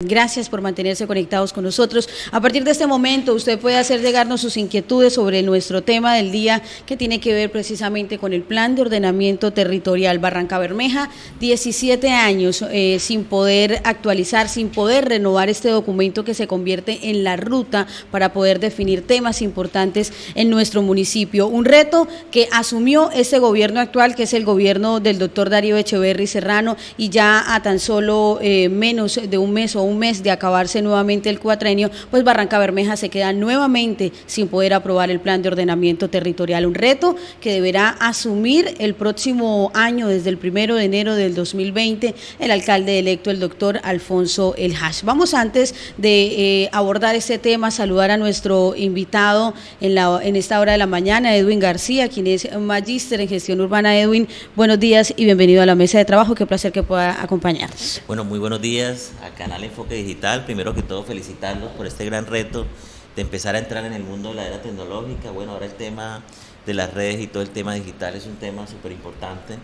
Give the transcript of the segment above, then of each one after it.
Gracias por mantenerse conectados con nosotros. A partir de este momento, usted puede hacer llegarnos sus inquietudes sobre nuestro tema del día, que tiene que ver precisamente con el Plan de Ordenamiento Territorial Barrancabermeja. 17 años sin poder actualizar, sin poder renovar este documento que se convierte en la ruta para poder definir temas importantes en nuestro municipio. Un reto que asumió este gobierno actual, que es el gobierno del doctor Darío Echeverry Serrano, y ya a tan solo menos de un mes o un mes de acabarse nuevamente el cuatrenio, pues Barrancabermeja se queda nuevamente sin poder aprobar el Plan de Ordenamiento Territorial, un reto que deberá asumir el próximo año, desde el 1 de enero del 2020, el alcalde electo, el doctor Alfonso El Hash. Vamos, antes de abordar este tema, saludar a nuestro invitado en esta hora de la mañana, Edwin García, quien es magíster en gestión urbana. Edwin, buenos días y bienvenido a la mesa de trabajo. Qué placer que pueda acompañarnos. Bueno, muy buenos días a Canal Enfoque Digital. Primero que todo, felicitarlos por este gran reto de empezar a entrar en el mundo de la era tecnológica. Bueno, ahora el tema de las redes y todo el tema digital es un tema súper importante,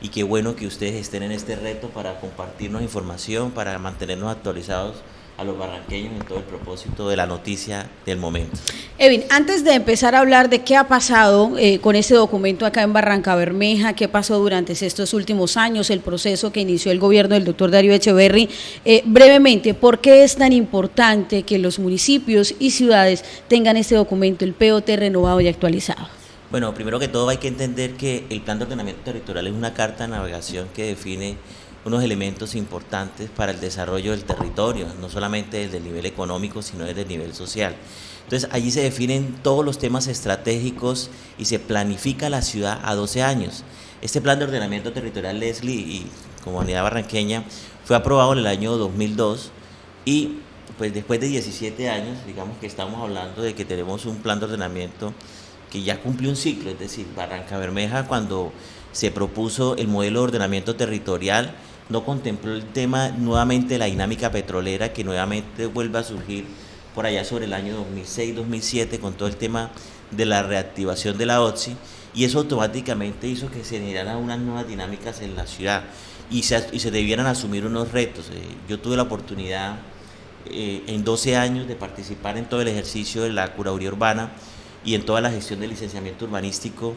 y qué bueno que ustedes estén en este reto para compartirnos información, para mantenernos actualizados a los barranqueños en todo el propósito de la noticia del momento. Edwin, antes de empezar a hablar de qué ha pasado con este documento acá en Barrancabermeja, qué pasó durante estos últimos años, el proceso que inició el gobierno del doctor Darío Echeverry, brevemente, ¿por qué es tan importante que los municipios y ciudades tengan este documento, el POT renovado y actualizado? Bueno, primero que todo hay que entender que el Plan de Ordenamiento Territorial es una carta de navegación que define unos elementos importantes para el desarrollo del territorio, no solamente desde el nivel económico, sino desde el nivel social. Entonces, allí se definen todos los temas estratégicos y se planifica la ciudad a 12 años. Este Plan de Ordenamiento Territorial, Leslie, y Comunidad Barranqueña, fue aprobado en el año 2002 y pues después de 17 años, digamos que estamos hablando de que tenemos un plan de ordenamiento que ya cumplió un ciclo. Es decir, Barrancabermeja, cuando se propuso el modelo de ordenamiento territorial, no contempló el tema nuevamente de la dinámica petrolera, que nuevamente vuelve a surgir por allá sobre el año 2006-2007 con todo el tema de la reactivación de la OXI, y eso automáticamente hizo que se generaran unas nuevas dinámicas en la ciudad y se debieran asumir unos retos. Yo tuve la oportunidad en 12 años de participar en todo el ejercicio de la curaduría urbana y en toda la gestión del licenciamiento urbanístico,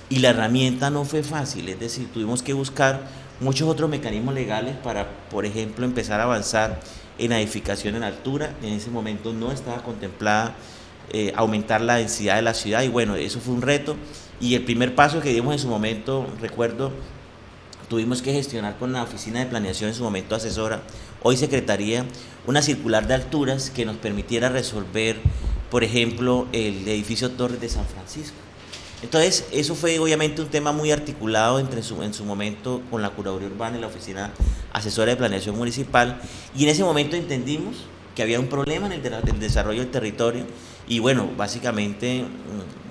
y la herramienta no fue fácil. Es decir, tuvimos que buscar muchos otros mecanismos legales para, por ejemplo, empezar a avanzar en la edificación en altura. En ese momento no estaba contemplada aumentar la densidad de la ciudad, y bueno, eso fue un reto, y el primer paso que dimos en su momento, recuerdo, tuvimos que gestionar con la oficina de planeación, en su momento asesora, hoy secretaría, una circular de alturas que nos permitiera resolver, por ejemplo, el edificio Torres de San Francisco. Entonces, eso fue obviamente un tema muy articulado en su momento con la curaduría urbana y la oficina asesora de planeación municipal, y en ese momento entendimos que había un problema en el desarrollo del territorio, y bueno, básicamente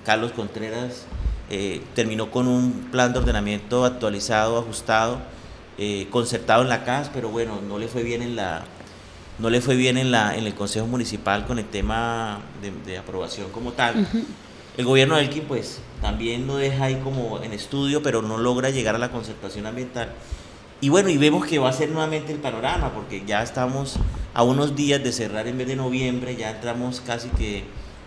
Carlos Contreras terminó con un plan de ordenamiento actualizado, ajustado, concertado en la CAS, pero bueno, no le fue bien en el Consejo Municipal con el tema de aprobación como tal. Uh-huh. El gobierno de Elkin pues también lo deja ahí como en estudio, pero no logra llegar a la concertación ambiental. Y bueno, y vemos que va a ser nuevamente el panorama, porque ya estamos a unos días de cerrar el mes de noviembre, ya entramos casi que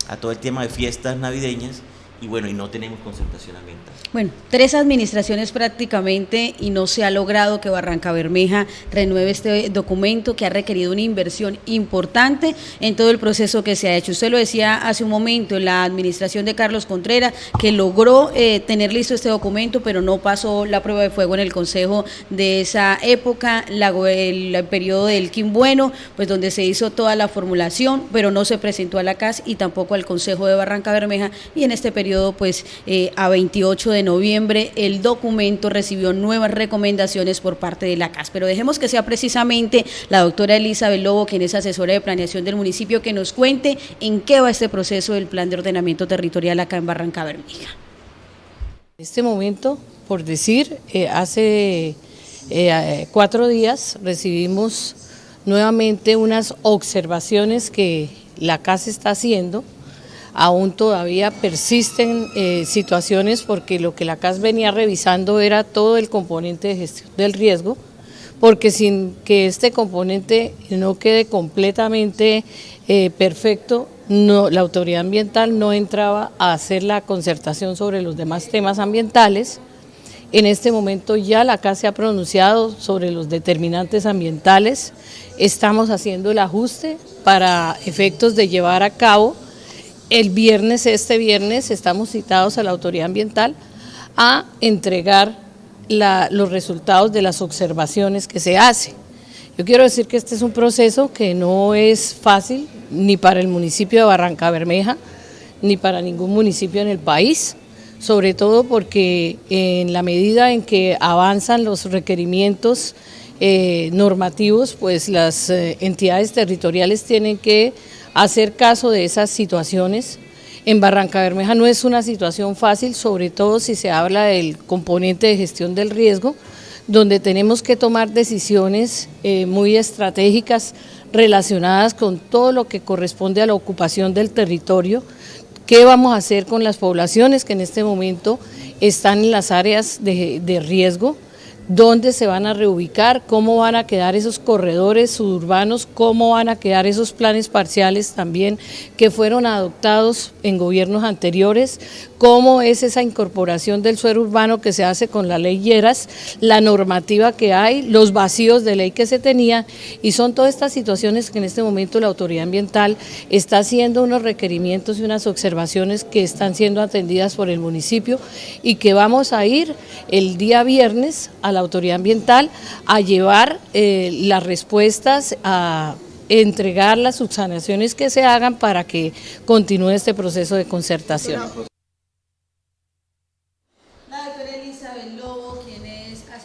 a todo el tema de fiestas navideñas, y bueno, y no tenemos concertación ambiental. Bueno, 3 administraciones prácticamente y no se ha logrado que Barrancabermeja renueve este documento, que ha requerido una inversión importante en todo el proceso que se ha hecho. Usted lo decía hace un momento, la administración de Carlos Contreras, que logró tener listo este documento, pero no pasó la prueba de fuego en el consejo de esa época, el periodo del Elkin Bueno, pues donde se hizo toda la formulación, pero no se presentó a la CAS y tampoco al consejo de Barrancabermeja, y en este periodo pues a 28 de noviembre el documento recibió nuevas recomendaciones por parte de la CAS, pero dejemos que sea precisamente la doctora Elizabeth Lobo, quien es asesora de planeación del municipio, que nos cuente en qué va este proceso del plan de ordenamiento territorial acá en Barrancabermeja. En este momento, por decir, hace 4 días recibimos nuevamente unas observaciones que la CAS está haciendo. Aún todavía persisten situaciones, porque lo que la CAS venía revisando era todo el componente de gestión del riesgo, porque sin que este componente no quede completamente perfecto, la autoridad ambiental no entraba a hacer la concertación sobre los demás temas ambientales. En este momento ya la CAS se ha pronunciado sobre los determinantes ambientales, estamos haciendo el ajuste para efectos de llevar a cabo este viernes estamos citados a la autoridad ambiental a entregar los resultados de las observaciones que se hacen. Yo quiero decir que este es un proceso que no es fácil ni para el municipio de Barrancabermeja, ni para ningún municipio en el país, sobre todo porque en la medida en que avanzan los requerimientos normativos, pues las entidades territoriales tienen que hacer caso de esas situaciones. En Barrancabermeja no es una situación fácil, sobre todo si se habla del componente de gestión del riesgo, donde tenemos que tomar decisiones muy estratégicas relacionadas con todo lo que corresponde a la ocupación del territorio. ¿Qué vamos a hacer con las poblaciones que en este momento están en las áreas de riesgo? ¿Dónde se van a reubicar? ¿Cómo van a quedar esos corredores suburbanos? ¿Cómo van a quedar esos planes parciales también que fueron adoptados en gobiernos anteriores? ¿Cómo es esa incorporación del suelo urbano que se hace con la ley Lleras, la normativa que hay, los vacíos de ley que se tenían? Y son todas estas situaciones que en este momento la autoridad ambiental está haciendo unos requerimientos y unas observaciones que están siendo atendidas por el municipio y que vamos a ir el día viernes a la autoridad ambiental a llevar las respuestas, a entregar las subsanaciones que se hagan para que continúe este proceso de concertación.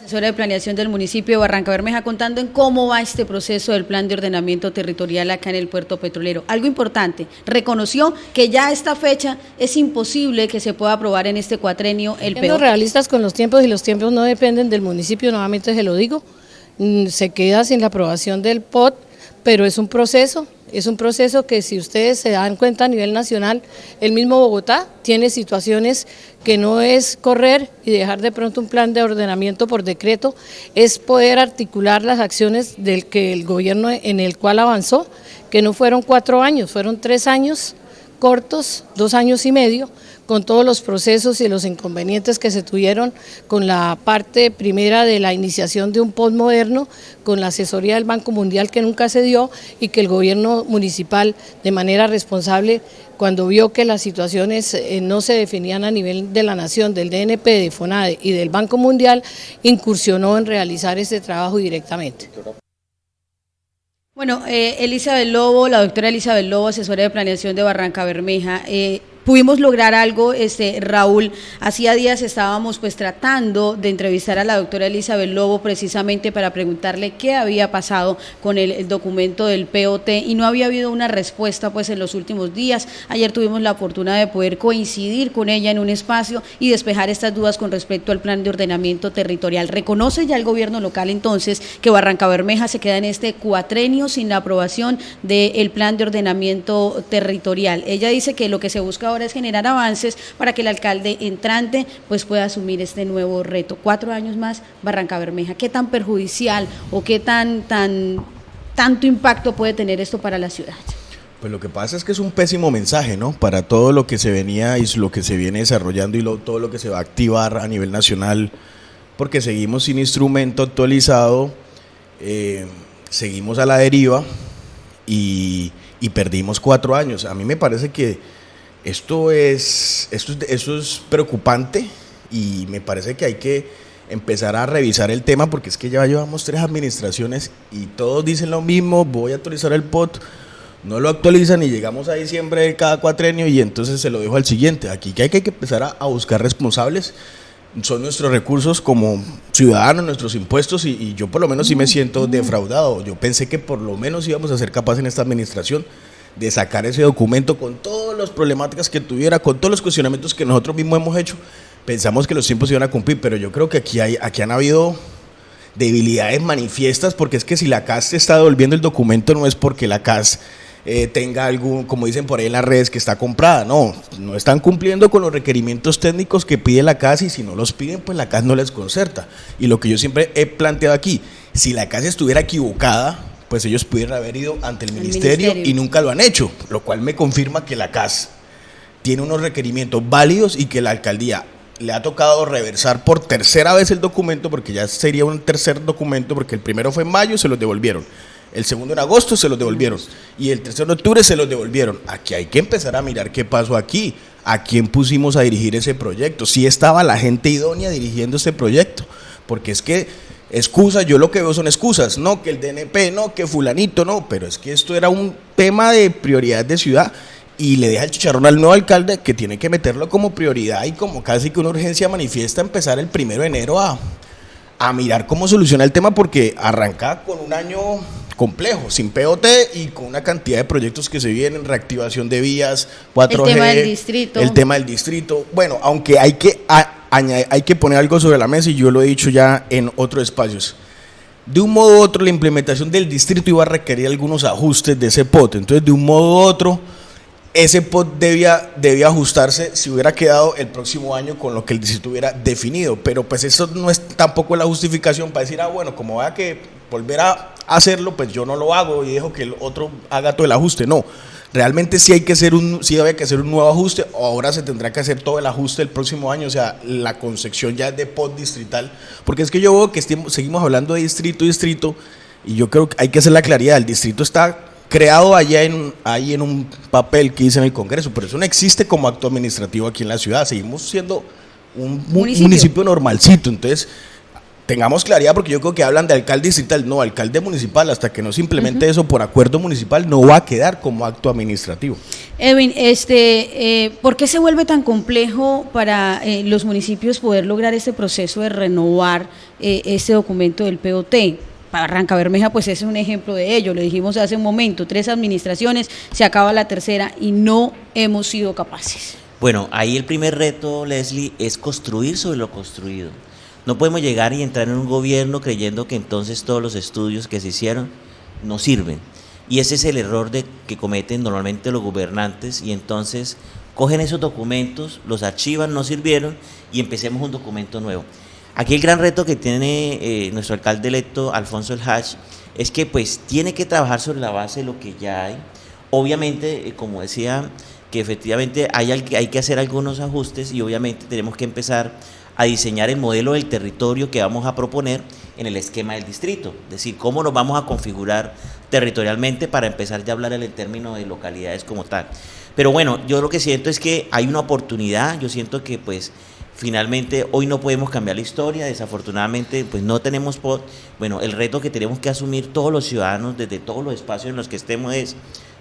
Asesora de planeación del municipio de Barrancabermeja, contando en cómo va este proceso del plan de ordenamiento territorial acá en el puerto petrolero. Algo importante, reconoció que ya a esta fecha es imposible que se pueda aprobar en este cuatrenio el PO. Siendo realistas con los tiempos, y los tiempos no dependen del municipio, nuevamente se lo digo, se queda sin la aprobación del POT, pero es un proceso que si ustedes se dan cuenta a nivel nacional, el mismo Bogotá tiene situaciones que no es correr y dejar de pronto un plan de ordenamiento por decreto, es poder articular las acciones del que el gobierno en el cual avanzó, que no fueron 4 años, fueron 3 años cortos, 2 años y medio, con todos los procesos y los inconvenientes que se tuvieron con la parte primera de la iniciación de un POT moderno, con la asesoría del Banco Mundial que nunca se dio y que el gobierno municipal de manera responsable, cuando vio que las situaciones no se definían a nivel de la nación, del DNP, de FONADE y del Banco Mundial, incursionó en realizar ese trabajo directamente. Bueno, Elizabeth Lobo, la doctora Elizabeth Lobo, asesora de planeación de Barrancabermeja, pudimos lograr algo, Raúl. Hacía días estábamos pues tratando de entrevistar a la doctora Elizabeth Lobo precisamente para preguntarle qué había pasado con el documento del POT y no había habido una respuesta pues en los últimos días. Ayer tuvimos la fortuna de poder coincidir con ella en un espacio y despejar estas dudas con respecto al plan de ordenamiento territorial. ¿Reconoce ya el gobierno local entonces que Barrancabermeja se queda en este cuatrenio sin la aprobación del plan de ordenamiento territorial? Ella dice que lo que se busca ahora es generar avances para que el alcalde entrante pues pueda asumir este nuevo reto. 4 años más, Barrancabermeja. ¿Qué tan perjudicial o qué tanto impacto puede tener esto para la ciudad? Pues lo que pasa es que es un pésimo mensaje, ¿no? Para todo lo que se venía y lo que se viene desarrollando y todo lo que se va a activar a nivel nacional, porque seguimos sin instrumento actualizado, seguimos a la deriva y perdimos 4 años. A mí me parece que eso es preocupante y me parece que hay que empezar a revisar el tema porque es que ya llevamos 3 administraciones y todos dicen lo mismo, voy a actualizar el POT, no lo actualizan y llegamos a diciembre de cada cuatrenio y entonces se lo dejo al siguiente. Aquí que hay que empezar a buscar responsables, son nuestros recursos como ciudadanos, nuestros impuestos y yo por lo menos sí me siento defraudado. Yo pensé que por lo menos íbamos a ser capaces en esta administración de sacar ese documento con todas las problemáticas que tuviera, con todos los cuestionamientos que nosotros mismos hemos hecho. Pensamos que los tiempos iban a cumplir, pero yo creo que aquí han habido debilidades manifiestas, porque es que si la CAS te está devolviendo el documento no es porque la CAS tenga algo, como dicen por ahí en las redes, que está comprada. No están cumpliendo con los requerimientos técnicos que pide la CAS y si no los piden, pues la CAS no les concerta. Y lo que yo siempre he planteado aquí, Si la CAS estuviera equivocada, pues ellos pudieran haber ido ante el ministerio y nunca lo han hecho, lo cual me confirma que la CAS tiene unos requerimientos válidos y que la alcaldía le ha tocado reversar por tercera vez el documento, porque ya sería un tercer documento, porque el primero fue en mayo, se los devolvieron, el segundo en agosto se los devolvieron y el 3 de octubre se los devolvieron. Aquí hay que empezar a mirar qué pasó aquí, a quién pusimos a dirigir ese proyecto, si estaba la gente idónea dirigiendo ese proyecto, porque es que excusas, yo lo que veo son excusas, no que el DNP, no que fulanito, no, pero es que esto era un tema de prioridad de ciudad y le deja el chicharrón al nuevo alcalde que tiene que meterlo como prioridad y como casi que una urgencia manifiesta empezar el 1 de enero a mirar cómo soluciona el tema, porque arranca con un año complejo, sin POT y con una cantidad de proyectos que se vienen, reactivación de vías, 4G, el tema del distrito. Bueno, aunque hay que poner algo sobre la mesa y yo lo he dicho ya en otros espacios. De un modo u otro la implementación del distrito iba a requerir algunos ajustes de ese POT, entonces de un modo u otro ese POT debía ajustarse si hubiera quedado el próximo año con lo que el distrito hubiera definido, pero pues eso no es tampoco la justificación para decir, bueno, como vaya que volver a hacerlo, pues yo no lo hago y dejo que el otro haga todo el ajuste. No, realmente sí había que hacer un nuevo ajuste, o ahora se tendrá que hacer todo el ajuste el próximo año, o sea, la concepción ya de POT distrital, porque es que yo veo que seguimos hablando de distrito, y yo creo que hay que hacer la claridad, el distrito está creado ahí en un papel que dice en el Congreso, pero eso no existe como acto administrativo aquí en la ciudad, seguimos siendo un municipio normalcito, entonces tengamos claridad, porque yo creo que hablan de alcalde distrital, no, alcalde municipal, hasta que no se implemente eso por acuerdo municipal, no va a quedar como acto administrativo. Edwin, ¿por qué se vuelve tan complejo para los municipios poder lograr este proceso de renovar este documento del POT? Barranca Bermeja pues es un ejemplo de ello, lo dijimos hace un momento, 3 administraciones, se acaba la tercera y no hemos sido capaces. Bueno, ahí el primer reto, Leslie, es construir sobre lo construido. No podemos llegar y entrar en un gobierno creyendo que entonces todos los estudios que se hicieron no sirven. Y ese es el error que cometen normalmente los gobernantes, y entonces cogen esos documentos, los archivan, no sirvieron y empecemos un documento nuevo. Aquí el gran reto que tiene nuestro alcalde electo, Alfonso El Hach, es que pues tiene que trabajar sobre la base de lo que ya hay. Obviamente, como decía, que efectivamente hay que hacer algunos ajustes, y obviamente tenemos que empezar a diseñar el modelo del territorio que vamos a proponer en el esquema del distrito, es decir, cómo nos vamos a configurar territorialmente para empezar ya a hablar en el término de localidades como tal. Pero bueno, yo lo que siento es que hay una oportunidad, yo siento que pues finalmente hoy no podemos cambiar la historia, desafortunadamente pues no tenemos POT. Bueno, el reto que tenemos que asumir todos los ciudadanos desde todos los espacios en los que estemos es,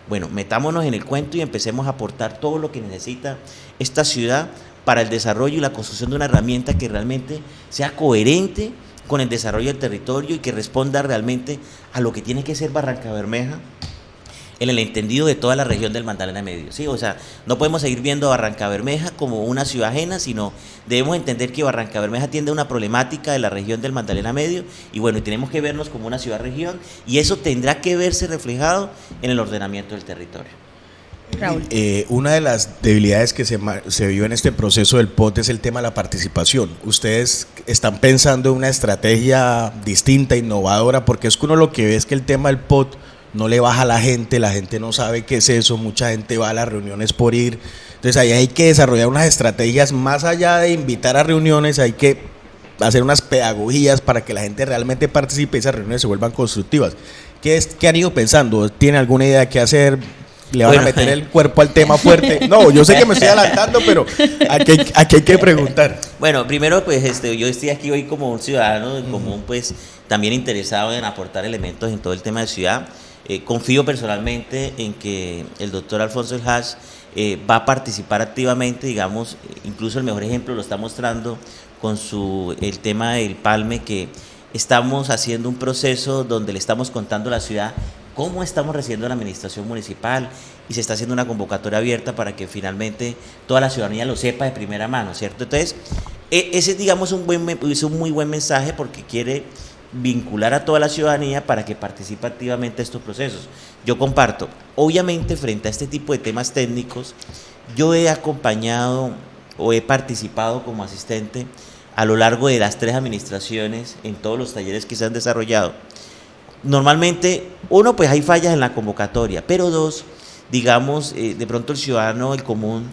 bueno, metámonos en el cuento y empecemos a aportar todo lo que necesita esta ciudad para el desarrollo y la construcción de una herramienta que realmente sea coherente con el desarrollo del territorio y que responda realmente a lo que tiene que ser Barranca Bermeja en el entendido de toda la región del Magdalena Medio, ¿sí? O sea, no podemos seguir viendo a Barranca Bermeja como una ciudad ajena, sino debemos entender que Barranca Bermeja atiende una problemática de la región del Magdalena Medio, y bueno, tenemos que vernos como una ciudad-región, y eso tendrá que verse reflejado en el ordenamiento del territorio. Raúl. Una de las debilidades que se vio en este proceso del POT es el tema de la participación. Ustedes están pensando en una estrategia distinta, innovadora, porque es que uno lo que ve es que el tema del POT no le baja a la gente no sabe qué es eso, mucha gente va a las reuniones por ir, entonces ahí hay que desarrollar unas estrategias, más allá de invitar a reuniones, hay que hacer unas pedagogías para que la gente realmente participe y esas reuniones se vuelvan constructivas. ¿Qué han ido pensando? ¿Tiene alguna idea de qué hacer? ¿Le van a meter el cuerpo al tema fuerte? No, yo sé que me estoy adelantando, pero aquí hay que preguntar. Bueno, primero pues yo estoy aquí hoy como un ciudadano común, pues también interesado en aportar elementos en todo el tema de ciudad. Confío personalmente en que el doctor Alfonso El Hach va a participar activamente, digamos, incluso el mejor ejemplo lo está mostrando con el tema del Palme, que estamos haciendo un proceso donde le estamos contando a la ciudad cómo estamos recibiendo la administración municipal, y se está haciendo una convocatoria abierta para que finalmente toda la ciudadanía lo sepa de primera mano, ¿cierto? Entonces, ese es, digamos, un muy buen mensaje, porque quiere vincular a toda la ciudadanía para que participe activamente en estos procesos. Yo comparto, obviamente frente a este tipo de temas técnicos, yo he acompañado o he participado como asistente a lo largo de las 3 administraciones en todos los talleres que se han desarrollado. Normalmente, uno, pues hay fallas en la convocatoria, pero dos, digamos, de pronto el ciudadano, el común,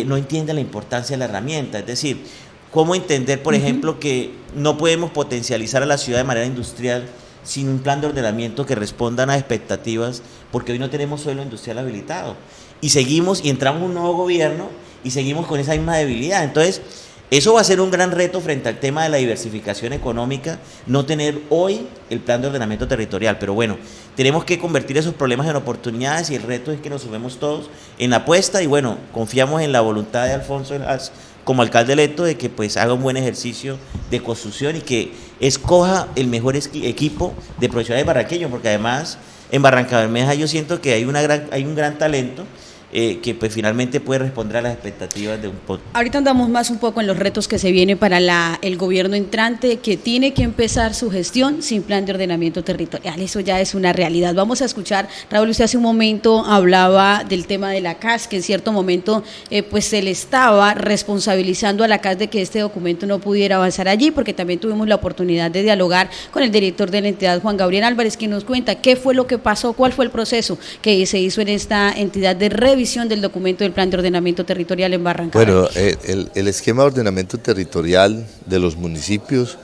no entiende la importancia de la herramienta. Es decir, cómo entender, por ejemplo, que no podemos potencializar a la ciudad de manera industrial sin un plan de ordenamiento que responda a las expectativas, porque hoy no tenemos suelo industrial habilitado. Y seguimos, y entramos en un nuevo gobierno, y seguimos con esa misma debilidad. Entonces, eso va a ser un gran reto frente al tema de la diversificación económica, no tener hoy el plan de ordenamiento territorial. Pero bueno, tenemos que convertir esos problemas en oportunidades, y el reto es que nos sumemos todos en la apuesta, y bueno, confiamos en la voluntad de Alfonso Helas como alcalde electo de que pues haga un buen ejercicio de construcción y que escoja el mejor equipo de profesionales barranqueños, porque además en Barrancabermeja yo siento que hay un gran talento que pues finalmente puede responder a las expectativas de un poco. Ahorita andamos más un poco en los retos que se vienen para el gobierno entrante, que tiene que empezar su gestión sin plan de ordenamiento territorial. Eso ya es una realidad. Vamos a escuchar, Raúl, usted hace un momento hablaba del tema de la CAS, que en cierto momento pues se le estaba responsabilizando a la CAS de que este documento no pudiera avanzar allí, porque también tuvimos la oportunidad de dialogar con el director de la entidad, Juan Gabriel Álvarez, que nos cuenta qué fue lo que pasó, cuál fue el proceso que se hizo en esta entidad de revisión del documento del plan de ordenamiento territorial en Barrancabermeja. Bueno, el esquema de ordenamiento territorial de los municipios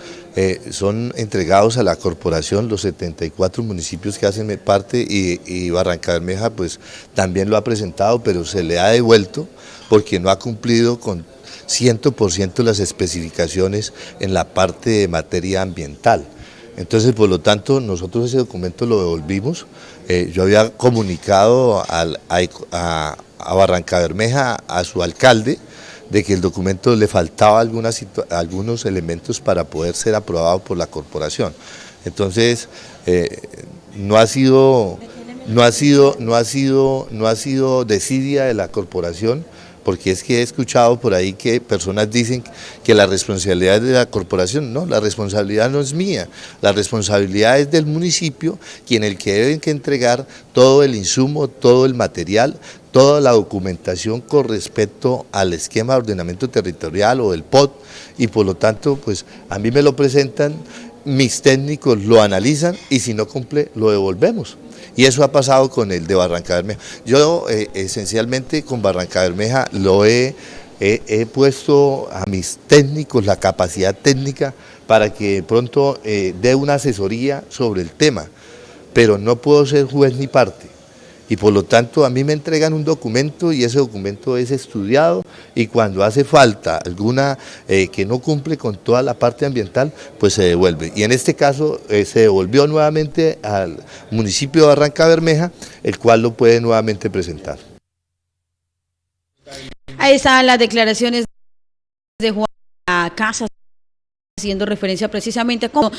son entregados a la corporación, los 74 municipios que hacen parte, y Barrancabermeja pues también lo ha presentado, pero se le ha devuelto porque no ha cumplido con 100% las especificaciones en la parte de materia ambiental. Entonces, por lo tanto, nosotros ese documento lo devolvimos. Yo había comunicado a Barrancabermeja, a su alcalde, de que el documento le faltaba algunos elementos para poder ser aprobado por la corporación. Entonces, no ha sido desidia de la corporación, porque es que he escuchado por ahí que personas dicen que la responsabilidad es de la corporación. No, la responsabilidad no es mía, la responsabilidad es del municipio, el que deben que entregar todo el insumo, todo el material, toda la documentación con respecto al esquema de ordenamiento territorial o del POT, y por lo tanto, pues a mí me lo presentan, mis técnicos lo analizan, y si no cumple, lo devolvemos. Y eso ha pasado con el de Barrancabermeja. Yo esencialmente con Barrancabermeja he puesto a mis técnicos la capacidad técnica para que de pronto dé una asesoría sobre el tema, pero no puedo ser juez ni parte. Y por lo tanto a mí me entregan un documento, y ese documento es estudiado, y cuando hace falta alguna que no cumple con toda la parte ambiental, pues se devuelve. Y en este caso se devolvió nuevamente al municipio de Barrancabermeja, el cual lo puede nuevamente presentar. Ahí están las declaraciones de Juan Casas, haciendo referencia precisamente a cómo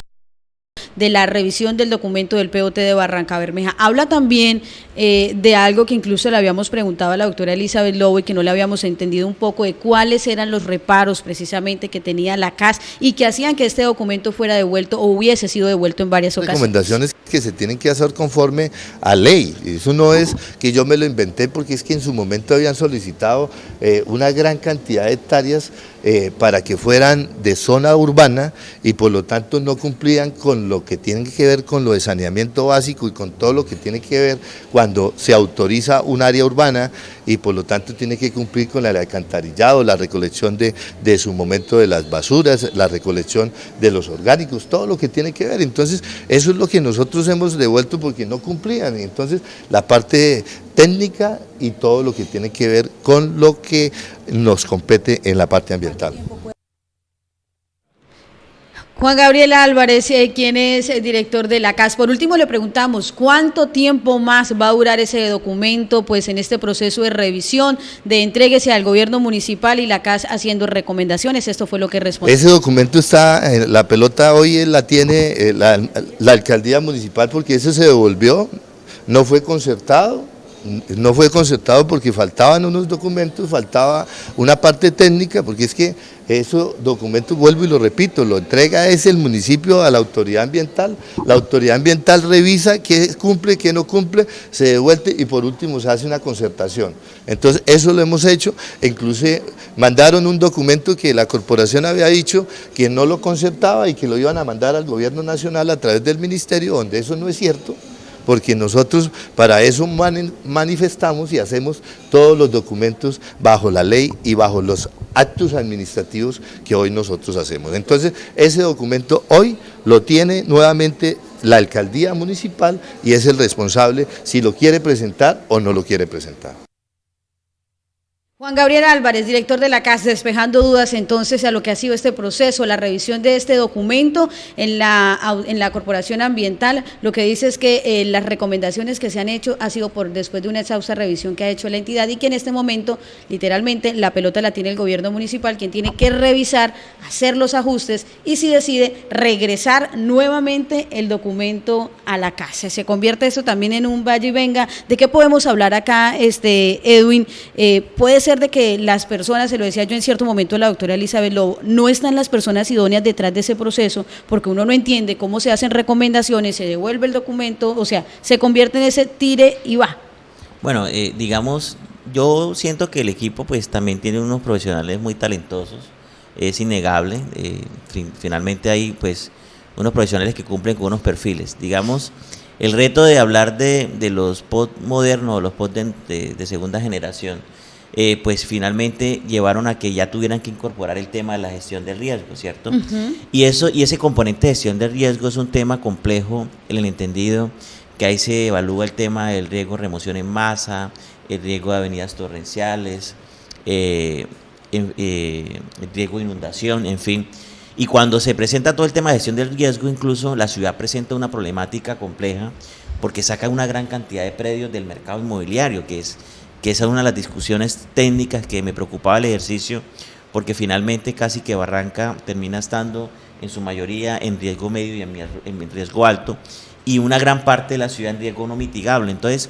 de la revisión del documento del POT de Barrancabermeja. Habla también de algo que incluso le habíamos preguntado a la doctora Elizabeth Lobo y que no le habíamos entendido un poco, de cuáles eran los reparos precisamente que tenía la CAS y que hacían que este documento fuera devuelto o hubiese sido devuelto en varias ocasiones. Recomendaciones que se tienen que hacer conforme a ley. Eso no es que yo me lo inventé, porque es que en su momento habían solicitado una gran cantidad de hectáreas para que fueran de zona urbana, y por lo tanto no cumplían con lo que tiene que ver con lo de saneamiento básico y con todo lo que tiene que ver cuando se autoriza un área urbana, y por lo tanto tiene que cumplir con el alcantarillado, la recolección de su momento de las basuras, la recolección de los orgánicos, todo lo que tiene que ver. Entonces eso es lo que nosotros hemos devuelto porque no cumplían. Entonces la parte técnica y todo lo que tiene que ver con lo que nos compete en la parte ambiental. Juan Gabriel Álvarez, quien es el director de la CAS. Por último le preguntamos, ¿cuánto tiempo más va a durar ese documento pues en este proceso de revisión, de entréguese al gobierno municipal y la CAS haciendo recomendaciones? Esto fue lo que respondió. Ese documento está, la pelota hoy la tiene la alcaldía municipal, porque ese se devolvió, no fue concertado, no fue concertado porque faltaban unos documentos, faltaba una parte técnica, porque es que esos documentos, vuelvo y lo repito, lo entrega es el municipio a la autoridad ambiental revisa qué cumple, qué no cumple, se devuelve y por último se hace una concertación. Entonces eso lo hemos hecho, incluso mandaron un documento que la corporación había dicho que no lo concertaba y que lo iban a mandar al gobierno nacional a través del ministerio, donde eso no es cierto, porque nosotros para eso manifestamos y hacemos todos los documentos bajo la ley y bajo los actos administrativos que hoy nosotros hacemos. Entonces, ese documento hoy lo tiene nuevamente la alcaldía municipal y es el responsable si lo quiere presentar o no lo quiere presentar. Juan Gabriel Álvarez, director de la CAS, despejando dudas entonces a lo que ha sido este proceso, la revisión de este documento en la Corporación Ambiental. Lo que dice es que las recomendaciones que se han hecho ha sido después de una exhausta revisión que ha hecho la entidad y que en este momento, literalmente, la pelota la tiene el gobierno municipal, quien tiene que revisar, hacer los ajustes y si decide regresar nuevamente el documento a la CAS. Se convierte eso también en un vaya y venga. ¿De qué podemos hablar acá, Edwin? Puede ser de que las personas, se lo decía yo en cierto momento a la doctora Elizabeth Lobo, no están las personas idóneas detrás de ese proceso, porque uno no entiende cómo se hacen recomendaciones, se devuelve el documento, o sea, se convierte en ese tire y va. Bueno, digamos, yo siento que el equipo pues también tiene unos profesionales muy talentosos, es innegable, finalmente hay pues unos profesionales que cumplen con unos perfiles, digamos. El reto de hablar de los POT modernos, los POT de segunda generación, pues finalmente llevaron a que ya tuvieran que incorporar el tema de la gestión del riesgo, ¿cierto? Y ese componente de gestión del riesgo es un tema complejo en el entendido que ahí se evalúa el tema del riesgo de remoción en masa, el riesgo de avenidas torrenciales, el riesgo de inundación, en fin. Y cuando se presenta todo el tema de gestión del riesgo, incluso la ciudad presenta una problemática compleja porque saca una gran cantidad de predios del mercado inmobiliario, que esa es una de las discusiones técnicas que me preocupaba el ejercicio, porque finalmente casi que Barranca termina estando en su mayoría en riesgo medio y en riesgo alto, y una gran parte de la ciudad en riesgo no mitigable. Entonces,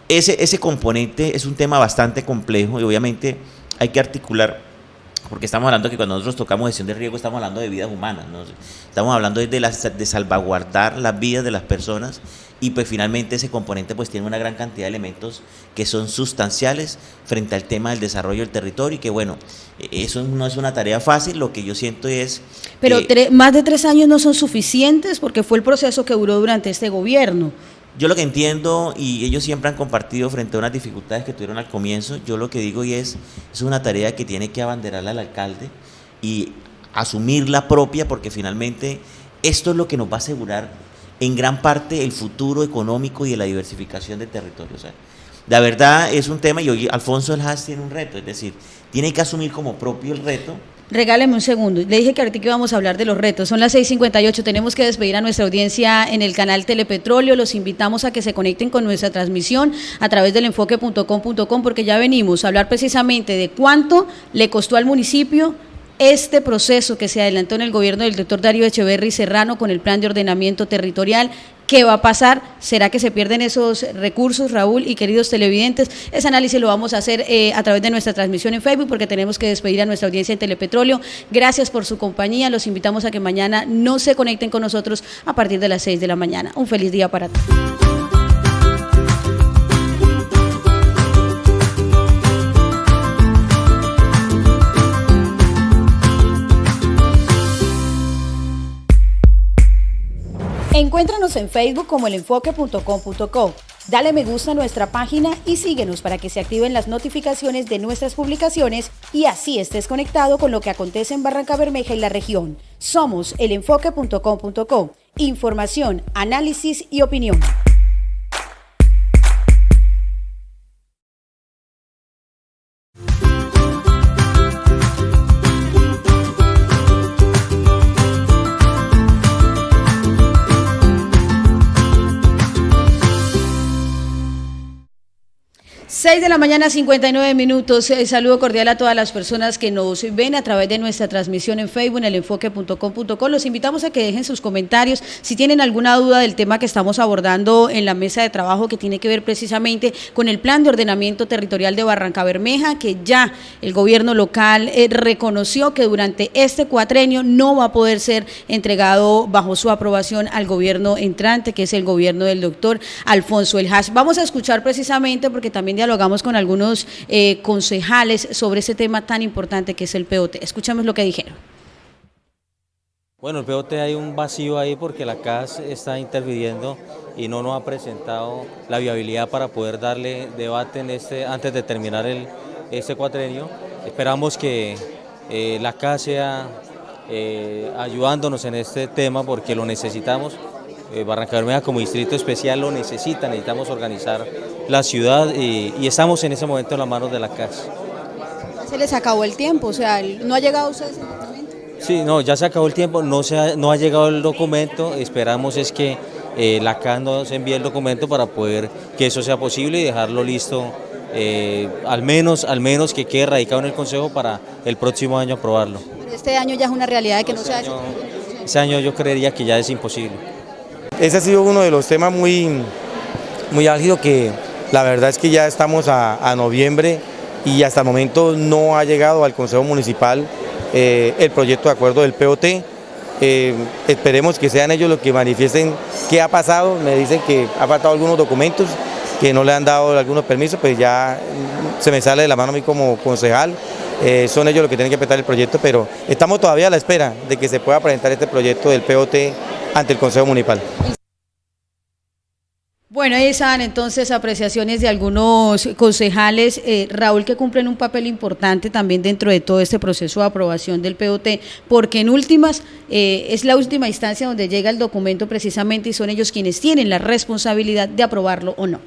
ese componente es un tema bastante complejo y obviamente hay que articular, porque estamos hablando que cuando nosotros tocamos gestión de riesgo estamos hablando de vidas humanas, ¿no? Estamos hablando de salvaguardar las vidas de las personas y pues finalmente ese componente pues tiene una gran cantidad de elementos que son sustanciales frente al tema del desarrollo del territorio y que bueno, eso no es una tarea fácil, lo que yo siento es... Pero más de 3 años no son suficientes porque fue el proceso que duró durante este gobierno. Yo lo que entiendo, y ellos siempre han compartido frente a unas dificultades que tuvieron al comienzo, yo lo que digo y es una tarea que tiene que abanderarla al alcalde y asumirla propia, porque finalmente esto es lo que nos va a asegurar en gran parte el futuro económico y de la diversificación del territorio. O sea, la verdad es un tema, y hoy Alfonso El Haz tiene un reto, es decir, tiene que asumir como propio el reto. Regáleme un segundo, le dije que ahorita íbamos a hablar de los retos, son las 6:58, tenemos que despedir a nuestra audiencia en el canal Telepetróleo, los invitamos a que se conecten con nuestra transmisión a través del enfoque.com.co porque ya venimos a hablar precisamente de cuánto le costó al municipio este proceso que se adelantó en el gobierno del doctor Darío Echeverri Serrano con el plan de ordenamiento territorial. ¿Qué va a pasar? ¿Será que se pierden esos recursos, Raúl y queridos televidentes? Ese análisis lo vamos a hacer a través de nuestra transmisión en Facebook porque tenemos que despedir a nuestra audiencia en Telepetróleo. Gracias por su compañía. Los invitamos a que mañana no se conecten con nosotros a partir de las 6 de la mañana. Un feliz día para todos. Encuéntranos en Facebook como elenfoque.com.co. Dale me gusta a nuestra página y síguenos para que se activen las notificaciones de nuestras publicaciones y así estés conectado con lo que acontece en Barrancabermeja y la región. Somos elenfoque.com.co. Información, análisis y opinión. 6 de la mañana, 59 minutos. Saludo cordial a todas las personas que nos ven a través de nuestra transmisión en Facebook, en elenfoque.com.co. Los invitamos a que dejen sus comentarios. Si tienen alguna duda del tema que estamos abordando en la mesa de trabajo, que tiene que ver precisamente con el plan de ordenamiento territorial de Barrancabermeja, que ya el gobierno local reconoció que durante este cuatrenio no va a poder ser entregado bajo su aprobación al gobierno entrante, que es el gobierno del doctor Alfonso El Hash. Vamos a escuchar precisamente, porque también dialogamos con algunos concejales sobre ese tema tan importante que es el POT. Escuchamos lo que dijeron. Bueno, el POT hay un vacío ahí porque la CAS está interviniendo y no nos ha presentado la viabilidad para poder darle debate antes de terminar este cuatrenio. Esperamos que la CAS sea ayudándonos en este tema porque lo necesitamos. Barrancabermeja como distrito especial lo necesitamos organizar la ciudad y estamos en ese momento en las manos de la CAS. Se les acabó el tiempo, o sea, ¿no ha llegado usted ese documento? Sí, no, ya se acabó el tiempo, no ha llegado el documento, esperamos es que la CAS nos envíe el documento para poder que eso sea posible y dejarlo listo, al menos que quede radicado en el Consejo para el próximo año aprobarlo. Pero este año ya es una realidad de que no se ha hecho. Este año yo creería que ya es imposible. Ese ha sido uno de los temas muy álgidos, que la verdad es que ya estamos a noviembre y hasta el momento no ha llegado al Consejo Municipal el proyecto de acuerdo del POT. Esperemos que sean ellos los que manifiesten qué ha pasado. Me dicen que ha faltado algunos documentos, que no le han dado algunos permisos, pues ya se me sale de la mano a mí como concejal. Son ellos los que tienen que presentar el proyecto, pero estamos todavía a la espera de que se pueda presentar este proyecto del POT ante el Consejo Municipal. Bueno, ahí están entonces apreciaciones de algunos concejales, Raúl, que cumplen un papel importante también dentro de todo este proceso de aprobación del POT, porque en últimas es la última instancia donde llega el documento precisamente y son ellos quienes tienen la responsabilidad de aprobarlo o no.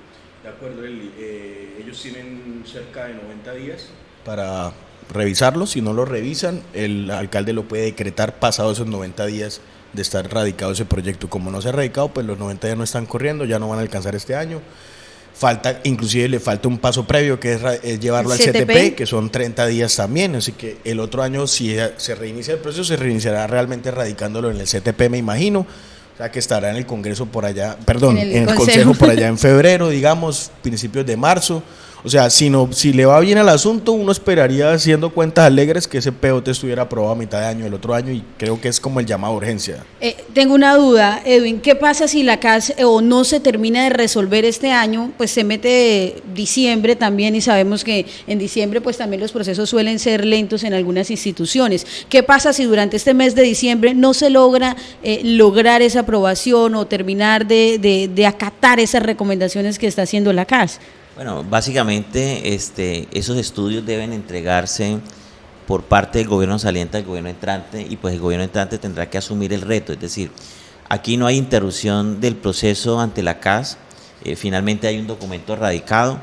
De acuerdo, Eli. Ellos tienen cerca de 90 días para revisarlo. Si no lo revisan, el alcalde lo puede decretar pasado esos 90 días de estar radicado ese proyecto. Como no se ha radicado, pues los 90 días no están corriendo, ya no van a alcanzar este año. Inclusive le falta un paso previo, que es llevarlo al CTP, que son 30 días también, así que el otro año, si se reinicia el proceso, se reiniciará realmente radicándolo en el CTP, me imagino. O sea, que estará en el Congreso por allá, perdón, en el Consejo por allá en febrero, digamos, principios de marzo. O sea, si le va bien al asunto, uno esperaría, haciendo cuentas alegres, que ese POT estuviera aprobado a mitad de año el otro año, y creo que es como el llamado a urgencia. Tengo una duda, Edwin, ¿qué pasa si la CAS o no se termina de resolver este año? Pues se mete diciembre también, y sabemos que en diciembre pues también los procesos suelen ser lentos en algunas instituciones. ¿Qué pasa si durante este mes de diciembre no se logra lograr esa aprobación o terminar de acatar esas recomendaciones que está haciendo la CAS? Bueno, básicamente esos estudios deben entregarse por parte del gobierno saliente al gobierno entrante, y pues el gobierno entrante tendrá que asumir el reto. Es decir, aquí no hay interrupción del proceso ante la CAS, finalmente hay un documento radicado.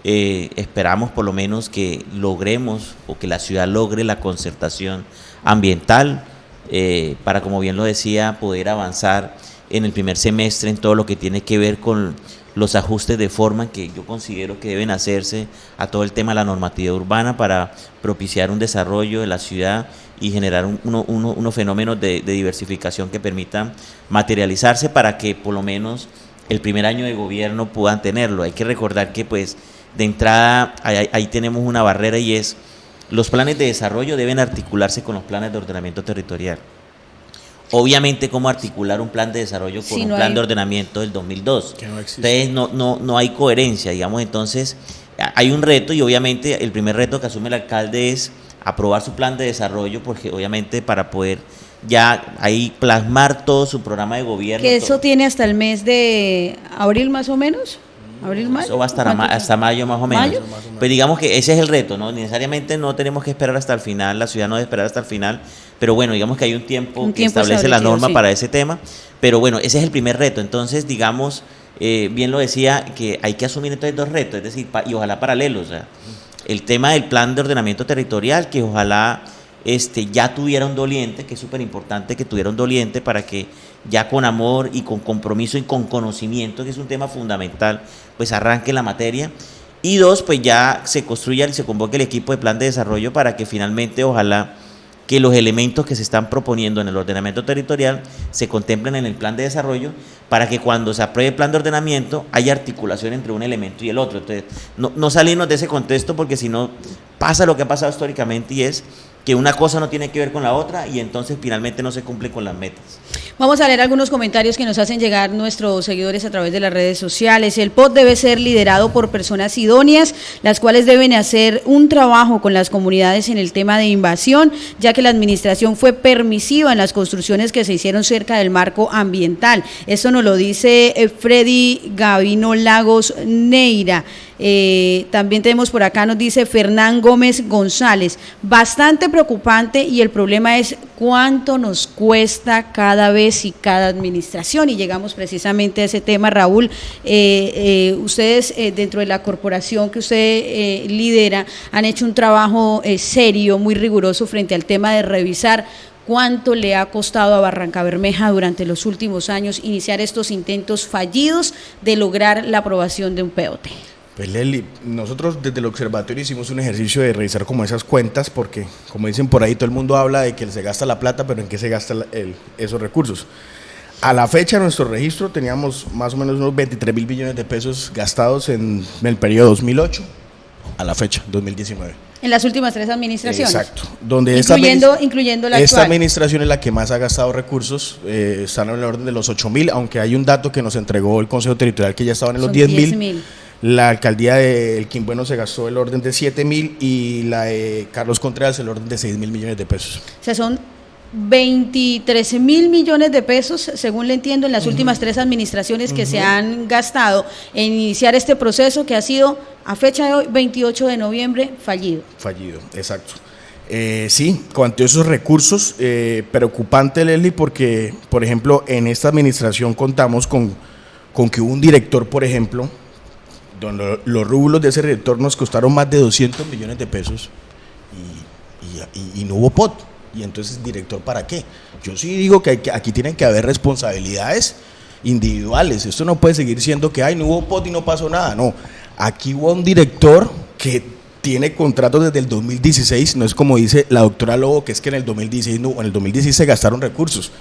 Esperamos por lo menos que logremos, o que la ciudad logre, la concertación ambiental para, como bien lo decía, poder avanzar en el primer semestre en todo lo que tiene que ver con los ajustes de forma que yo considero que deben hacerse a todo el tema de la normatividad urbana para propiciar un desarrollo de la ciudad y generar unos fenómenos de diversificación que permitan materializarse para que por lo menos el primer año de gobierno puedan tenerlo. Hay que recordar que pues de entrada ahí tenemos una barrera, y es: los planes de desarrollo deben articularse con los planes de ordenamiento territorial. Obviamente, ¿cómo articular un plan de desarrollo con un plan de ordenamiento del 2002? Que no existe. Entonces, no hay coherencia, digamos. Entonces, hay un reto, y obviamente el primer reto que asume el alcalde es aprobar su plan de desarrollo, porque obviamente para poder ya ahí plasmar todo su programa de gobierno. ¿Que eso tiene hasta el mes de abril más o menos? ¿Abril, mayo? Eso va hasta mayo más o menos. ¿Mayo? Pues digamos que ese es el reto, ¿no? Necesariamente no tenemos que esperar hasta el final, la ciudad no debe esperar hasta el final, pero bueno, digamos que hay un tiempo que establece la norma para ese tema, pero bueno, ese es el primer reto. Entonces, digamos, bien lo decía, que hay que asumir entonces dos retos, es decir, y ojalá paralelos, o sea, el tema del plan de ordenamiento territorial, que ojalá ya tuviera un doliente, que es súper importante que tuviera un doliente para que ya con amor y con compromiso y con conocimiento, que es un tema fundamental, pues arranque la materia. y dos, pues ya se construya y se convoque el equipo de plan de desarrollo para que finalmente, ojalá, que los elementos que se están proponiendo en el ordenamiento territorial se contemplen en el plan de desarrollo para que cuando se apruebe el plan de ordenamiento haya articulación entre un elemento y el otro. Entonces, no salirnos de ese contexto, porque si no pasa lo que ha pasado históricamente, y es que una cosa no tiene que ver con la otra y entonces finalmente no se cumple con las metas. Vamos a leer algunos comentarios que nos hacen llegar nuestros seguidores a través de las redes sociales. El POT debe ser liderado por personas idóneas, las cuales deben hacer un trabajo con las comunidades en el tema de invasión, ya que la administración fue permisiva en las construcciones que se hicieron cerca del marco ambiental. Esto nos lo dice Freddy Gavino Lagos Neira. También tenemos por acá, nos dice Fernán Gómez González, bastante preocupante, y el problema es cuánto nos cuesta cada vez y cada administración, y llegamos precisamente a ese tema. Raúl, ustedes dentro de la corporación que usted lidera han hecho un trabajo serio, muy riguroso frente al tema de revisar cuánto le ha costado a Barrancabermeja durante los últimos años iniciar estos intentos fallidos de lograr la aprobación de un POT. Pues Leslie, nosotros desde el observatorio hicimos un ejercicio de revisar como esas cuentas, porque como dicen por ahí, todo el mundo habla de que se gasta la plata, pero ¿en qué se gastan esos recursos? A la fecha de nuestro registro teníamos más o menos unos 23.000 billones de pesos gastados en el periodo 2008 a la fecha, 2019. En las últimas 3 administraciones. Exacto. Donde incluyendo la esta actual. administración es la que más ha gastado recursos, están en el orden de los 8.000, aunque hay un dato que nos entregó el Consejo Territorial que ya estaban en los 10.000. La alcaldía de El Quimbueno se gastó el orden de 7.000 y la de Carlos Contreras el orden de 6.000 millones de pesos. O sea, son 23.000 millones de pesos, según le entiendo, en las últimas 3 administraciones que se han gastado en iniciar este proceso que ha sido, a fecha de hoy, 28 de noviembre, fallido. Fallido, exacto. Sí, cuanto a esos recursos, preocupante, Leslie, porque, por ejemplo, en esta administración contamos con que hubo un director, por ejemplo, donde los rublos de ese director nos costaron más de 200 millones de pesos y no hubo POT. Y entonces, ¿director para qué? Yo sí digo que aquí tienen que haber responsabilidades individuales. Esto no puede seguir siendo que no hubo POT y no pasó nada. No, aquí hubo un director que tiene contratos desde el 2016, no es como dice la doctora Lobo, que es que en el 2016 no, en el 2016 se gastaron recursos,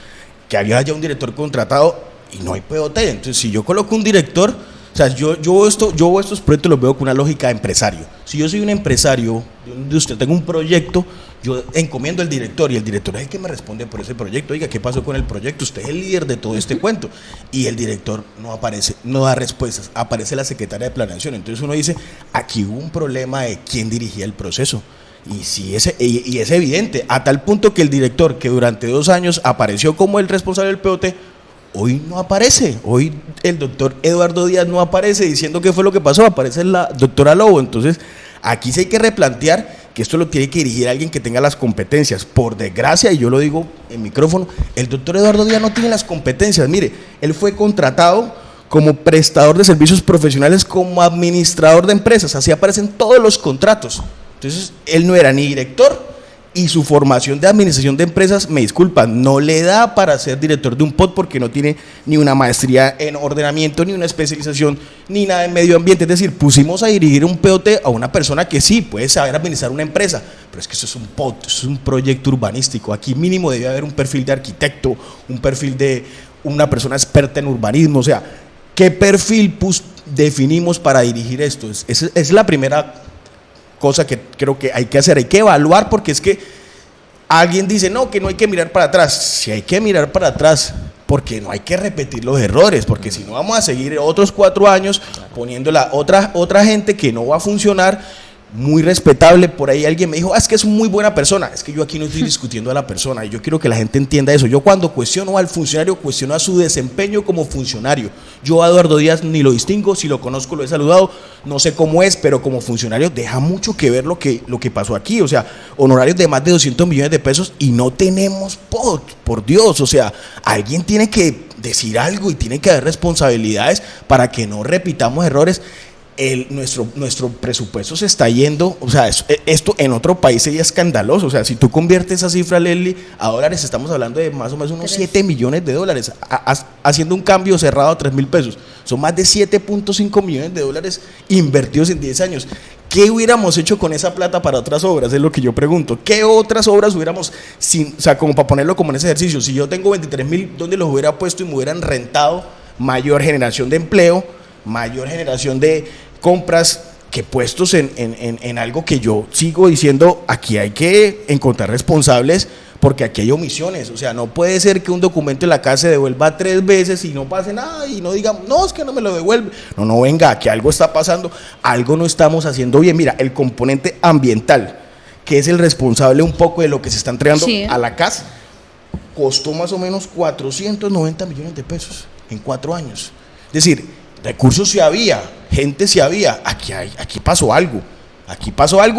que había ya un director contratado y no hay POT. Entonces, si yo coloco un director, o sea, yo estos proyectos los veo con una lógica de empresario. Si yo soy un empresario, de usted tengo un proyecto, yo encomiendo al director y el director es el que me responde por ese proyecto. Oiga, ¿qué pasó con el proyecto? Usted es el líder de todo este cuento. Y el director no aparece, no da respuestas, aparece la secretaria de planeación. Entonces uno dice, aquí hubo un problema de quién dirigía el proceso. Y es evidente, a tal punto que el director, que durante 2 años apareció como el responsable del POT, hoy no aparece. Hoy el doctor Eduardo Díaz no aparece diciendo qué fue lo que pasó, aparece la doctora Lobo. Entonces, aquí sí hay que replantear que esto lo tiene que dirigir alguien que tenga las competencias. Por desgracia, y yo lo digo en micrófono, el doctor Eduardo Díaz no tiene las competencias. Mire, él fue contratado como prestador de servicios profesionales, como administrador de empresas, así aparecen todos los contratos. Entonces, él no era ni director, y su formación de administración de empresas, me disculpan, no le da para ser director de un POT, porque no tiene ni una maestría en ordenamiento, ni una especialización, ni nada en medio ambiente. Es decir, pusimos a dirigir un POT a una persona que sí puede saber administrar una empresa, pero es que eso es un POT, eso es un proyecto urbanístico. Aquí mínimo debe haber un perfil de arquitecto, un perfil de una persona experta en urbanismo. O sea, ¿qué perfil definimos para dirigir esto? Es la primera cosa que creo que hay que hacer, hay que evaluar, porque es que alguien dice, no, que no hay que mirar para atrás. Sí hay que mirar para atrás, porque no hay que repetir los errores, porque si no vamos a seguir otros 4 años poniéndola otra gente que no va a funcionar. Muy respetable, por ahí alguien me dijo, es que es muy buena persona. Es que yo aquí no estoy discutiendo a la persona, y yo quiero que la gente entienda eso. Yo cuando cuestiono al funcionario, cuestiono a su desempeño como funcionario. Yo a Eduardo Díaz ni lo distingo, si lo conozco lo he saludado, no sé cómo es, pero como funcionario deja mucho que ver lo que pasó aquí. O sea, honorarios de más de 200 millones de pesos y no tenemos POT, por Dios. O sea, alguien tiene que decir algo y tiene que haber responsabilidades para que no repitamos errores. nuestro presupuesto se está yendo, o sea, esto en otro país sería escandaloso, o sea, si tú conviertes esa cifra, Leslie, a dólares, estamos hablando de más o menos unos 7 millones de dólares, haciendo un cambio cerrado a 3.000 pesos, son más de 7.5 millones de dólares invertidos en 10 años. ¿Qué hubiéramos hecho con esa plata para otras obras? Es lo que yo pregunto. ¿Qué otras obras hubiéramos, o sea, como para ponerlo como en ese ejercicio, si yo tengo 23.000, ¿dónde los hubiera puesto y me hubieran rentado? Mayor generación de empleo, mayor generación de compras que puestos en algo que yo sigo diciendo, aquí hay que encontrar responsables porque aquí hay omisiones, o sea, no puede ser que un documento en la casa se devuelva 3 veces y no pase nada y no digamos, no, es que no me lo devuelve, no, venga, aquí algo está pasando, algo no estamos haciendo bien. Mira, el componente ambiental, que es el responsable un poco de lo que se está entregando a la casa, costó más o menos 490 millones de pesos en 4 años, es decir, recursos sí había, gente sí había, aquí pasó algo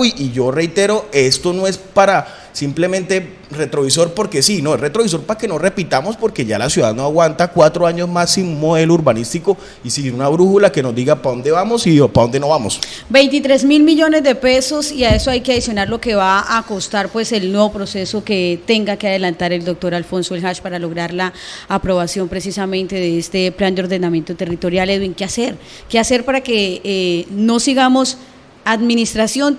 y yo reitero, esto no es para simplemente retrovisor porque sí, no, es retrovisor para que no repitamos porque ya la ciudad no aguanta 4 años más sin un modelo urbanístico y sin una brújula que nos diga para dónde vamos y para dónde no vamos. 23.000 millones de pesos y a eso hay que adicionar lo que va a costar pues el nuevo proceso que tenga que adelantar el doctor Alfonso El Hach para lograr la aprobación precisamente de este plan de ordenamiento territorial. Edwin, ¿qué hacer? ¿Qué hacer para que no sigamos administración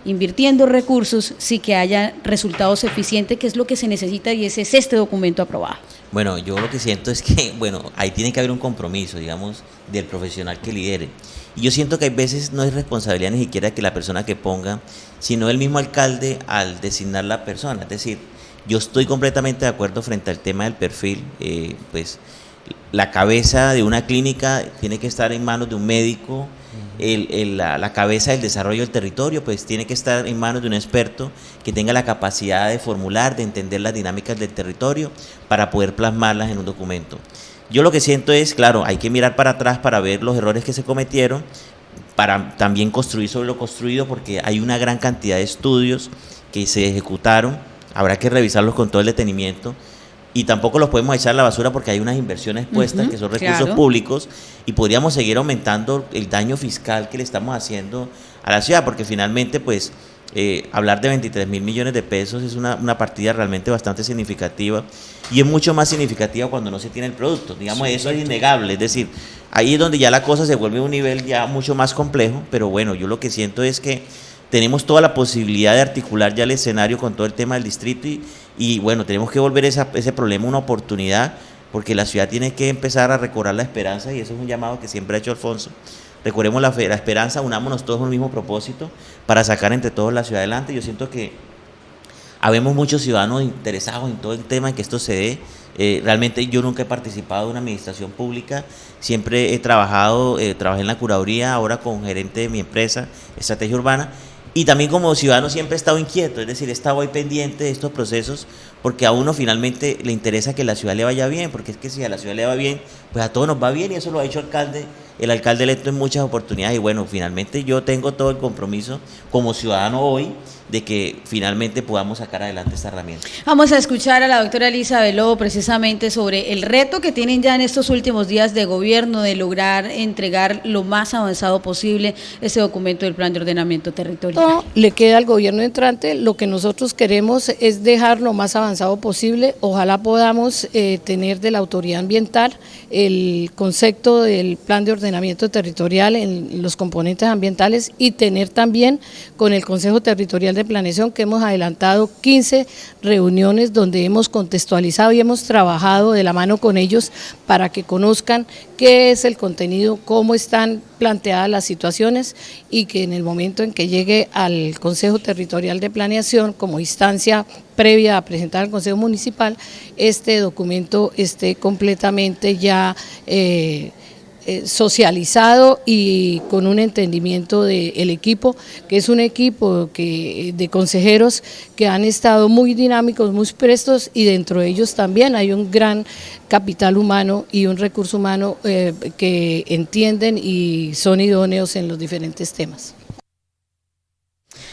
invirtiendo recursos, sí que haya resultados eficientes, que es lo que se necesita y ese es este documento aprobado? Bueno, yo lo que siento es que, ahí tiene que haber un compromiso, digamos, del profesional que lidere. Y yo siento que hay veces no es responsabilidad ni siquiera que la persona que ponga, sino el mismo alcalde al designar la persona. Es decir, yo estoy completamente de acuerdo frente al tema del perfil, pues la cabeza de una clínica tiene que estar en manos de un médico, la cabeza del desarrollo del territorio pues tiene que estar en manos de un experto que tenga la capacidad de formular, de entender las dinámicas del territorio para poder plasmarlas en un documento. Yo lo que siento es, claro, hay que mirar para atrás para ver los errores que se cometieron, para también construir sobre lo construido, porque hay una gran cantidad de estudios que se ejecutaron, habrá que revisarlos con todo el detenimiento. Y tampoco los podemos echar a la basura porque hay unas inversiones puestas que son recursos públicos y podríamos seguir aumentando el daño fiscal que le estamos haciendo a la ciudad, porque finalmente pues hablar de 23.000 millones de pesos es una partida realmente bastante significativa y es mucho más significativa cuando no se tiene el producto, digamos, eso es innegable, es decir, ahí es donde ya la cosa se vuelve a un nivel ya mucho más complejo, pero bueno, yo lo que siento es que tenemos toda la posibilidad de articular ya el escenario con todo el tema del distrito y bueno, tenemos que volver ese problema una oportunidad porque la ciudad tiene que empezar a recobrar la esperanza y eso es un llamado que siempre ha hecho Alfonso. Recuperemos la esperanza, unámonos todos con el mismo propósito para sacar entre todos la ciudad adelante. Yo siento que habemos muchos ciudadanos interesados en todo el tema, en que esto se dé. Realmente yo nunca he participado en una administración pública, siempre trabajé en la curaduría, ahora con gerente de mi empresa, Estrategia Urbana, y también como ciudadano siempre he estado inquieto, es decir, he estado ahí pendiente de estos procesos, porque a uno finalmente le interesa que la ciudad le vaya bien, porque es que si a la ciudad le va bien, pues a todos nos va bien, y eso lo ha dicho el alcalde electo en muchas oportunidades, y bueno, finalmente yo tengo todo el compromiso como ciudadano hoy, de que finalmente podamos sacar adelante esta herramienta. Vamos a escuchar a la doctora Elisa Beló precisamente sobre el reto que tienen ya en estos últimos días de gobierno de lograr entregar lo más avanzado posible ese documento del plan de ordenamiento territorial. No, le queda al gobierno entrante, lo que nosotros queremos es dejar lo más avanzado posible, ojalá podamos tener de la autoridad ambiental el concepto del plan de ordenamiento territorial en los componentes ambientales y tener también con el Consejo Territorial de Planeación, que hemos adelantado 15 reuniones donde hemos contextualizado y hemos trabajado de la mano con ellos para que conozcan qué es el contenido, cómo están planteadas las situaciones y que en el momento en que llegue al Consejo Territorial de Planeación como instancia previa a presentar al Consejo Municipal, este documento esté completamente ya socializado y con un entendimiento del equipo, que es un equipo de consejeros que han estado muy dinámicos, muy prestos y dentro de ellos también hay un gran capital humano y un recurso humano que entienden y son idóneos en los diferentes temas.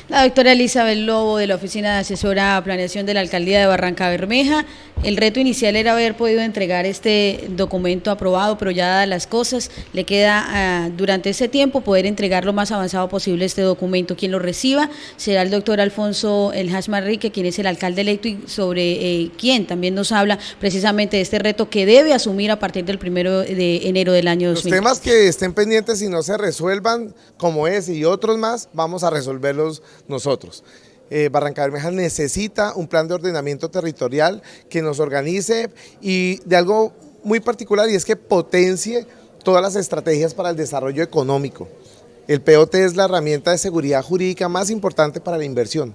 La doctora Elizabeth Lobo, de la Oficina de Asesora a Planeación de la Alcaldía de Barranca Bermeja. El reto inicial era haber podido entregar este documento aprobado, pero ya dadas las cosas, le queda durante ese tiempo poder entregar lo más avanzado posible este documento. Quien lo reciba será el doctor Alfonso El Hash Manrique, quien es el alcalde electo, y sobre quien también nos habla precisamente de este reto que debe asumir a partir del 1 de enero del año 2020. Los temas que estén pendientes y no se resuelvan, como ese y otros más, vamos a resolverlos nosotros. Barranca Bermeja necesita un plan de ordenamiento territorial que nos organice y de algo muy particular, y es que potencie todas las estrategias para el desarrollo económico. El POT es la herramienta de seguridad jurídica más importante para la inversión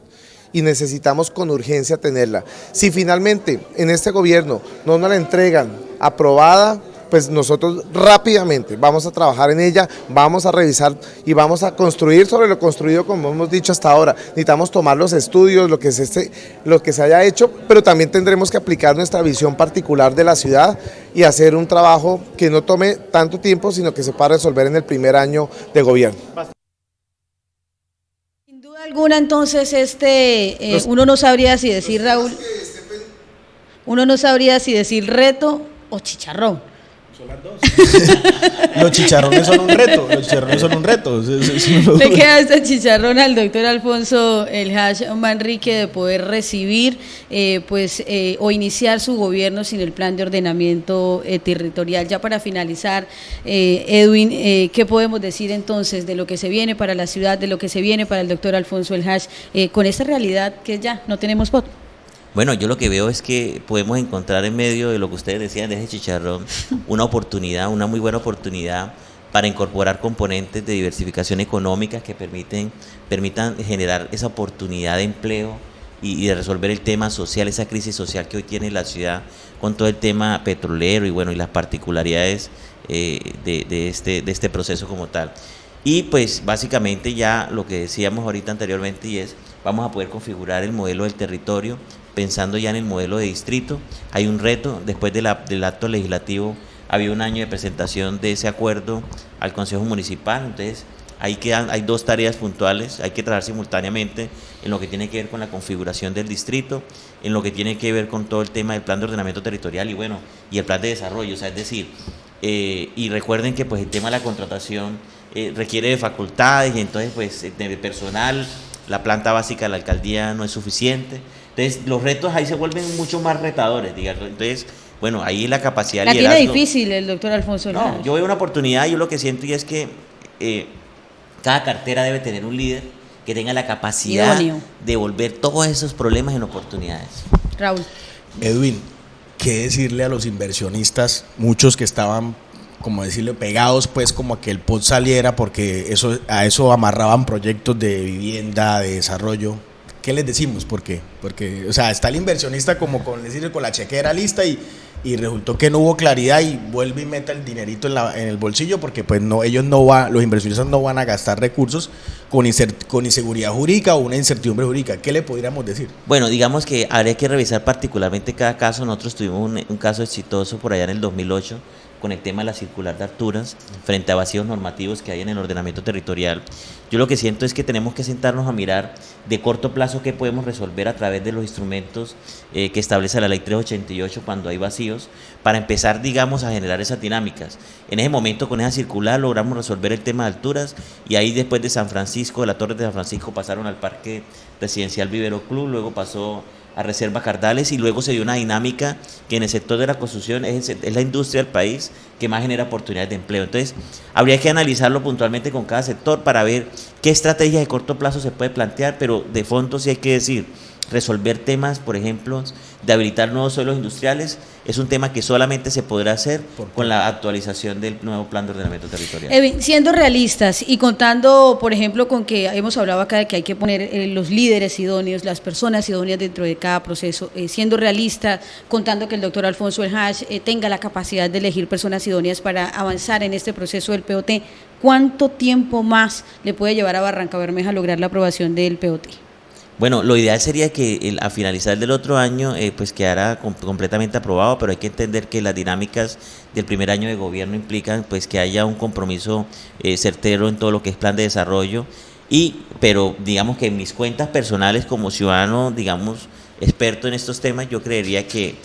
y necesitamos con urgencia tenerla. Si finalmente en este gobierno no nos la entregan aprobada, pues nosotros rápidamente vamos a trabajar en ella, vamos a revisar y vamos a construir sobre lo construido, como hemos dicho hasta ahora. Necesitamos tomar los estudios, lo que se haya hecho, pero también tendremos que aplicar nuestra visión particular de la ciudad y hacer un trabajo que no tome tanto tiempo, sino que se pueda resolver en el primer año de gobierno. Sin duda alguna, entonces, uno no sabría si decir, Raúl, uno no sabría si decir reto o chicharrón. Son las dos. Los chicharrones son un reto, los chicharrones son un reto. Le queda este chicharrón al doctor Alfonso El Hash Manrique de poder recibir o iniciar su gobierno sin el plan de ordenamiento territorial. Ya para finalizar, Edwin, ¿qué podemos decir entonces de lo que se viene para la ciudad, de lo que se viene para el doctor Alfonso El Hash, con esta realidad que ya no tenemos voto? Bueno, yo lo que veo es que podemos encontrar en medio de lo que ustedes decían de ese chicharrón una oportunidad, una muy buena oportunidad para incorporar componentes de diversificación económica que permitan generar esa oportunidad de empleo y de resolver el tema social, esa crisis social que hoy tiene la ciudad con todo el tema petrolero y bueno, y las particularidades de este proceso como tal. Y pues básicamente ya lo que decíamos ahorita anteriormente, y es vamos a poder configurar el modelo del territorio pensando ya en el modelo de distrito. Hay un reto, después del acto legislativo había un año de presentación de ese acuerdo al Consejo Municipal, entonces hay dos tareas puntuales, hay que trabajar simultáneamente en lo que tiene que ver con la configuración del distrito, en lo que tiene que ver con todo el tema del plan de ordenamiento territorial y el plan de desarrollo, o sea, es decir, y recuerden que pues el tema de la contratación requiere de facultades y entonces pues de personal, la planta básica de la alcaldía no es suficiente. Entonces, los retos ahí se vuelven mucho más retadores, digamos. Entonces, bueno, ahí la capacidad de liderazgo. La tiene difícil el doctor Alfonso. No, yo veo una oportunidad, yo lo que siento y es que cada cartera debe tener un líder que tenga la capacidad de volver todos esos problemas en oportunidades. Raúl. Edwin, ¿qué decirle a los inversionistas, muchos que estaban, como decirle, pegados pues como a que el POT saliera porque a eso amarraban proyectos de vivienda, de desarrollo? ¿Qué les decimos? ¿Por qué? Porque, o sea, está el inversionista como con la chequera lista y resultó que no hubo claridad y vuelve y mete el dinerito en el bolsillo porque pues no, los inversionistas no van a gastar recursos con inseguridad jurídica o una incertidumbre jurídica. ¿Qué le podríamos decir? Bueno, digamos que habría que revisar particularmente cada caso. Nosotros tuvimos un caso exitoso por allá en el 2008 con el tema de la circular de Arturas frente a vacíos normativos que hay en el ordenamiento territorial. Yo lo que siento es que tenemos que sentarnos a mirar de corto plazo qué podemos resolver a través de los instrumentos que establece la ley 388 cuando hay vacíos, para empezar, digamos, a generar esas dinámicas. En ese momento, con esa circular, logramos resolver el tema de alturas y ahí después de San Francisco, de la Torre de San Francisco, pasaron al Parque Residencial Vivero Club, luego pasó a Reserva Cardales y luego se dio una dinámica que en el sector de la construcción es la industria del país que más genera oportunidades de empleo. Entonces, habría que analizarlo puntualmente con cada sector para ver qué estrategias de corto plazo se puede plantear, pero de fondo sí hay que decir, resolver temas, por ejemplo, de habilitar nuevos suelos industriales, es un tema que solamente se podrá hacer con la actualización del nuevo plan de ordenamiento territorial. Siendo realistas y contando, por ejemplo, con que hemos hablado acá de que hay que poner los líderes idóneos, las personas idóneas dentro de cada proceso, siendo realista, contando que el doctor Alfonso El Hash tenga la capacidad de elegir personas idóneas para avanzar en este proceso del POT, ¿cuánto tiempo más le puede llevar a Barranca Bermeja a lograr la aprobación del POT? Bueno, lo ideal sería que a finalizar del otro año pues quedara completamente aprobado, pero hay que entender que las dinámicas del primer año de gobierno implican pues que haya un compromiso certero en todo lo que es plan de desarrollo pero digamos que en mis cuentas personales como ciudadano, digamos, experto en estos temas, yo creería que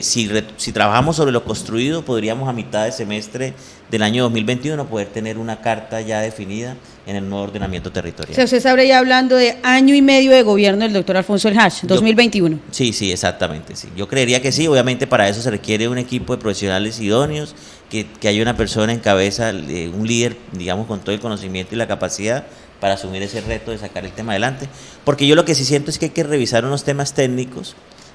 si trabajamos sobre lo construido, podríamos a mitad de semestre del año 2021 poder tener una carta ya definida en el nuevo ordenamiento territorial. O sea, usted estaría ya hablando de año y medio de gobierno del doctor Alfonso El Hach, 2021. Sí, exactamente, sí. Yo creería que sí, obviamente para eso se requiere un equipo de profesionales idóneos, que haya una persona en cabeza, un líder, digamos, con todo el conocimiento y la capacidad para asumir ese reto de sacar el tema adelante, porque yo lo que sí siento es que hay que revisar unos temas técnicos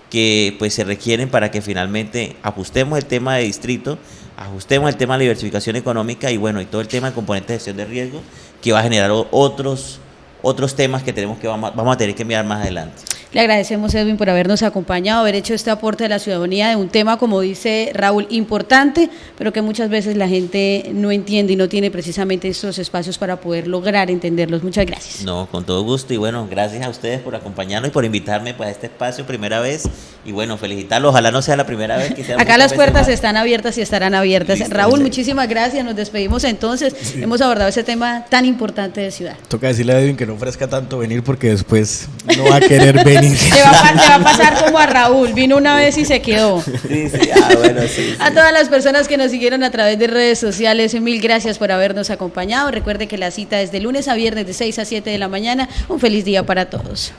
que pues se requieren para que finalmente ajustemos el tema de distrito, ajustemos el tema de diversificación económica y bueno, y todo el tema de componente de gestión de riesgo que va a generar otros temas que vamos a tener que mirar más adelante. Le agradecemos, Edwin, por habernos acompañado, haber hecho este aporte a la ciudadanía de un tema, como dice Raúl, importante, pero que muchas veces la gente no entiende y no tiene precisamente estos espacios para poder lograr entenderlos. Muchas gracias. No, con todo gusto y bueno, gracias a ustedes por acompañarnos y por invitarme pues, a este espacio primera vez y bueno, felicitarlos, ojalá no sea la primera vez que sea. Acá las puertas están abiertas y estarán abiertas. Listo, Raúl, sí. Muchísimas gracias, nos despedimos entonces. Sí. Hemos abordado ese tema tan importante de ciudad. Toca decirle a Edwin que no ofrezca tanto venir porque después no va a querer venir. Le va a pasar como a Raúl, vino una vez y se quedó. Sí, sí. A todas las personas que nos siguieron a través de redes sociales, mil gracias por habernos acompañado. Recuerde que la cita es de lunes a viernes de 6 a 7 de la mañana. Un feliz día para todos.